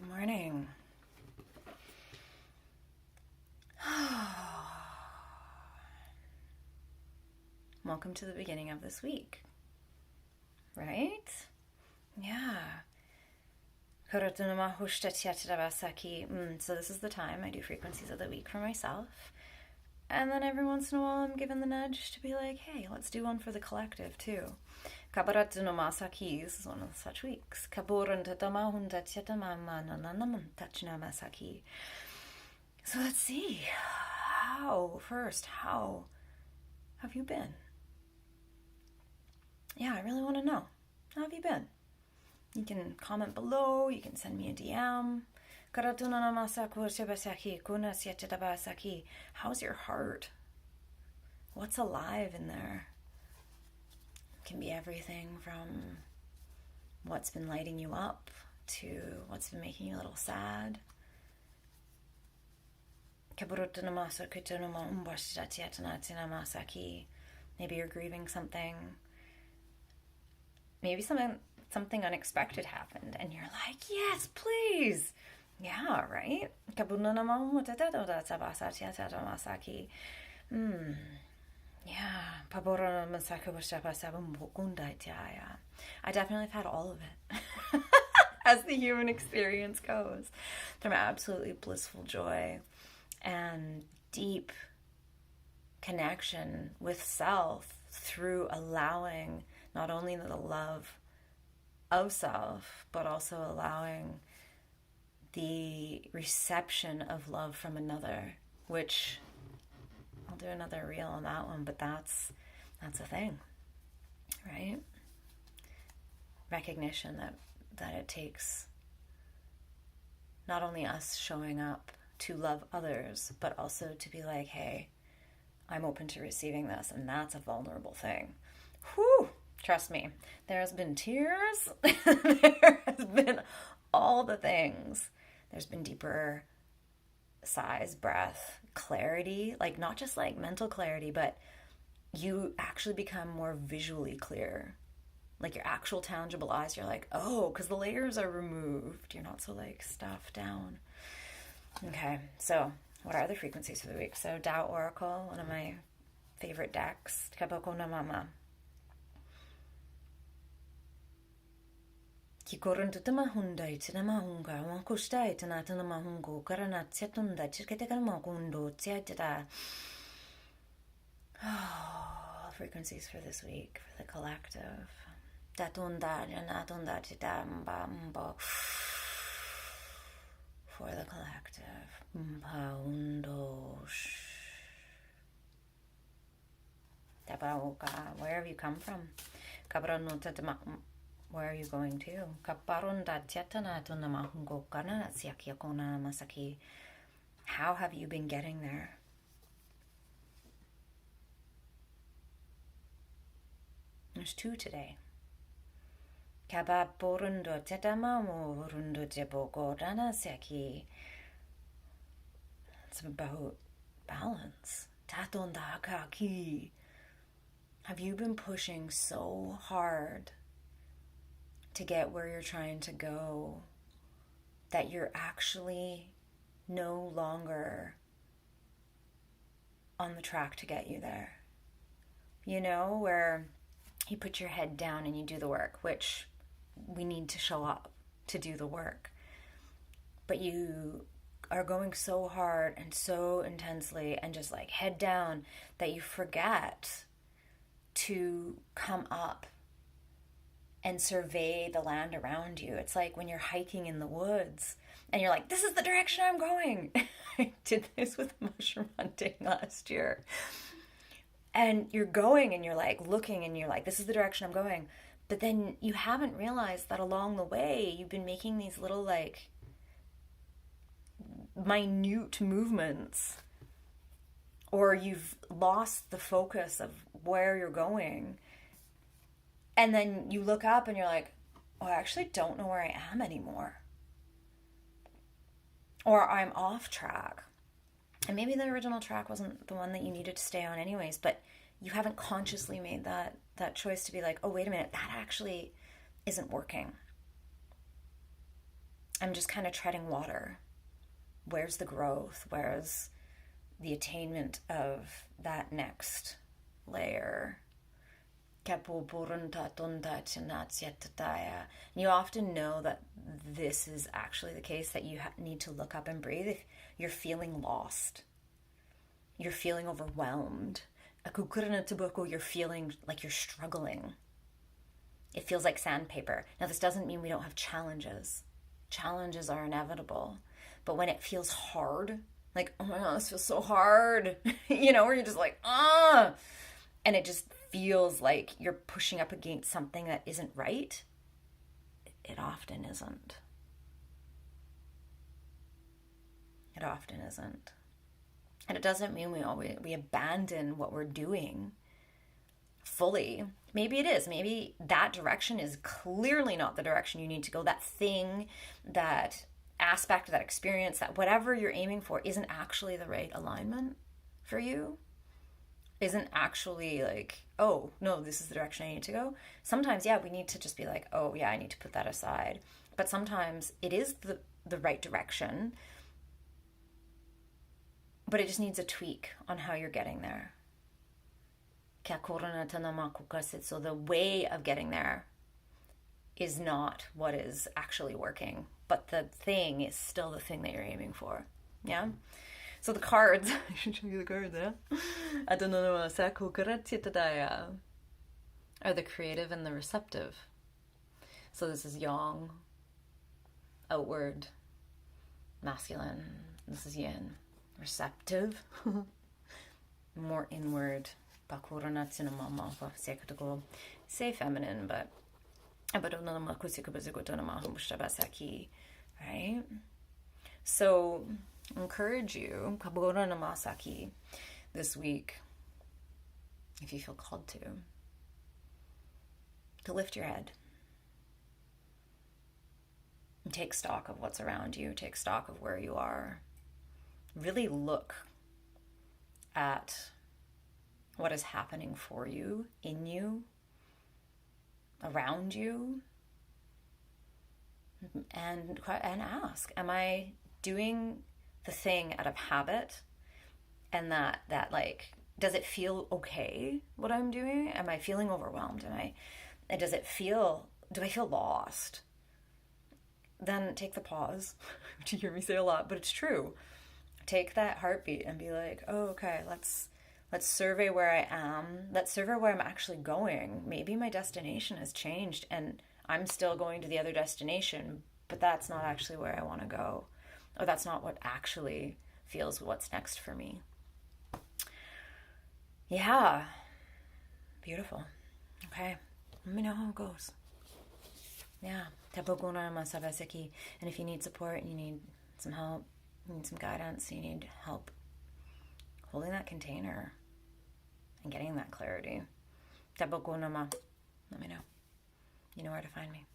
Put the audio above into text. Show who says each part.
Speaker 1: Good morning. Welcome to the beginning of this week, right? Yeah. So this is the time I do frequencies of the week for myself. And then every once in a while I'm given the nudge to be like, hey, let's do one for the collective too. This is one of such weeks. So let's see. How have you been? Yeah, I really want to know. How have you been? You can comment below, you can send me a DM. How's your heart? What's alive in there? It can be everything from what's been lighting you up to what's been making you a little sad. Maybe you're grieving something. Maybe something unexpected happened and you're like, yes, please. Yeah, right? Yeah. I definitely have had all of it. As the human experience goes. From absolutely blissful joy and deep connection with self through allowing not only the love of self, but also allowing the reception of love from another, which I'll do another reel on that one, but that's a thing, right? Recognition that it takes not only us showing up to love others, but also to be like, hey, I'm open to receiving this, and that's a vulnerable thing. Whew! Trust me, there has been tears, there has been all the things. There's been deeper sighs, breath, clarity, like not just like mental clarity, but you actually become more visually clear. Like your actual tangible eyes, you're like, oh, because the layers are removed. You're not so like stuffed down. Okay, so what are the frequencies for the week? So Tao Oracle, one of my favorite decks. Kaboko na Mama. Kikorun tutama hundai tinamahunga wankustai tanatana mahungo karanat setunda chiketekamakundo tiatita. Frequencies for this week, for the collective. Tatunda janatunda chitamba mbo. For the collective. Where have you come from? Where are you going to? How have you been getting there? There's two today. It's about balance. Have you been pushing so hard to get where you're trying to go that you're actually no longer on the track to get you there? You know, where you put your head down and you do the work, which we need to show up to do the work. But you are going so hard and so intensely and just like head down that you forget to come up and survey the land around you. It's like when you're hiking in the woods and you're like, this is the direction I'm going. I did this with mushroom hunting last year. And you're going and you're like looking and you're like, this is the direction I'm going. But then you haven't realized that along the way, you've been making these little like minute movements, or you've lost the focus of where you're going. And then you look up and you're like, oh, I actually don't know where I am anymore. Or I'm off track. And maybe the original track wasn't the one that you needed to stay on anyways, but you haven't consciously made that choice to be like, oh, wait a minute, that actually isn't working. I'm just kind of treading water. Where's the growth? Where's the attainment of that next layer? And you often know that this is actually the case, that you need to look up and breathe if you're feeling lost, you're feeling overwhelmed, you're feeling like you're struggling. It feels like sandpaper. Now, this doesn't mean we don't have challenges. Challenges are inevitable. But when it feels hard, like, oh my God, this feels so hard, where you're just like, ah, and it just feels like you're pushing up against something that isn't right, it often isn't. It often isn't. And it doesn't mean we abandon what we're doing fully. Maybe it is. Maybe that direction is clearly not the direction you need to go. That thing, that aspect, that experience, that whatever you're aiming for isn't actually the right alignment for you. Isn't actually like, oh, no, this is the direction I need to go. Sometimes, yeah, we need to just be like, oh, yeah, I need to put that aside. But sometimes it is the right direction, but it just needs a tweak on how you're getting there. So the way of getting there is not what is actually working, but the thing is still the thing that you're aiming for. Yeah? So the cards, I should show you the cards, yeah? Are the creative and the receptive. So this is yang, outward, masculine. This is yin, receptive, more inward. Say feminine, but right? So encourage you this week, if you feel called to lift your head and take stock of what's around you, take stock of where you are. Really look at what is happening for you, in you, around you, and ask, am I doing the thing out of habit? And that like, does it feel okay what I'm doing? Am I feeling overwhelmed? Do I feel lost? Then take the pause, which you hear me say a lot, but it's true. Take that heartbeat and be like, oh, okay, let's survey where I am. Let's survey where I'm actually going. Maybe my destination has changed and I'm still going to the other destination, but that's not actually where I want to go. Or that's not what actually feels what's next for me. Yeah. Beautiful. Okay. Let me know how it goes. Yeah. And if you need support, you need some help, you need some guidance, you need help holding that container and getting that clarity, let me know. You know where to find me.